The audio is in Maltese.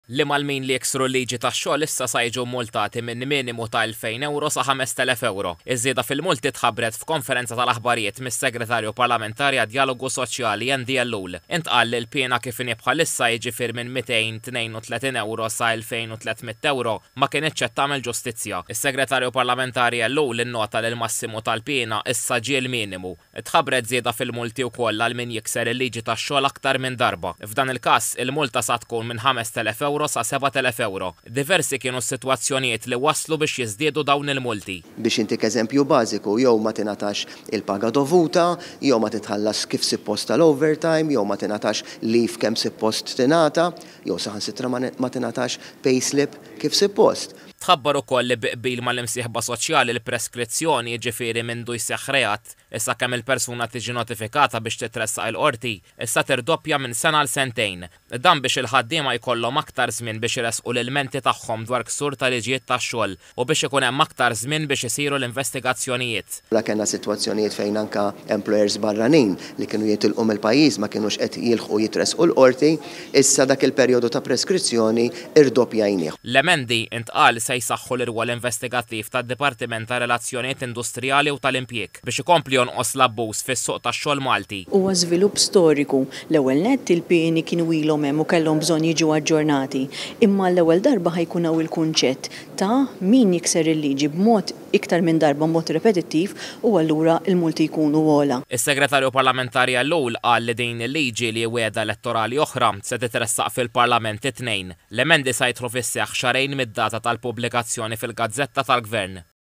li mal-min li jeksru l-liġi tax-xogħol issa sa jiġu multati minn minimu ta' 2000 euro sa 5000 euro. Iż-żieda fil-multi tħabbret f'konferenza tal-aħbarijiet mis-Segretarju Parlamentari għad-Dialogu Soċjali Andy Ellul. Intqal li l-pjena kif inhi bħalissa jiġifier minn 232 euro sa 2300 euro ma kienitx qed tagħmel ġustizzja. Is-Segretarju Parlamentari Ellul innota li l-massimu tal-pjena issa ġie l-minimu. Tħabbret żieda fil-multi wkoll għal min jikser il-liġi tax-xogħol aktar minn darba. F'dan il-każ il-multa sa tkun minn 5000 euro sa 7000 euro. Diversi kienu s-sitwazzjonijiet li waslu biex jiżdiedu dawn il-multi. Biex intik eżempju bażiku, jew ma tingħatax il-paga dovuta, jew ma titħallas kif suppost tal-overtime, jew ma tingħatax leave kemm suppost tingħata, jew saħansitra ma tingħatax payslip kif suppost. Tħabbar ukoll li biqbil mal-imsieħba soċjali l-preskrizzjoni jiġifieri mindu jseħħ reat issa kemm il-persuna tiġi notifikata biex titressaq il-qorti issa tirdoppja minn sena l sentejn. Dan biex il-ħaddiema jkollhom aktar żmien biex iresqu l-ilmenti tagħhom dwar ksur tal-liġijiet tax-xogħol u biex ikun hemm aktar żmien biex isiru l-investigazzjonijiet. La kellna sitwazzjonijiet fejn anke employers barranin li kienu jitilqu mill-pajjiż ma kienux qed jilħqu jitresqu l-qorti, issa dak il-perjodu ta' preskrizzjoni irdoppjajnieh. L-emendi intqal se jsaħħu l-irwol investigattiv tad-Dipartiment ta' Relazzjonijiet Industrijali u tal-Impjieg biex ikompli jonqos l-abbuż fis-suq tax-xogħol Malti. Huwa żvilupp storiku. L-ewwel nett il-pieni kienu ilhom hemm u kellhom bżonn jiġu aġġornati. Imma l-ewwel darba ħajkun hawn il-kunċett ta' min jikser il-liġi b'mod iktar minn darba mod repetittiv u allura l-multi jkunu ogħla. Is-Segretarju Parlamentari Ellul qal li din il-liġi li wiegħda elettorali oħra se titressaq fil-Parlament it-tnejn. L-emendi se jidħlu fis-seħħ xahrejn mid-data tal-pubblikazzjoni fil-Gazzetta tal-Gvern.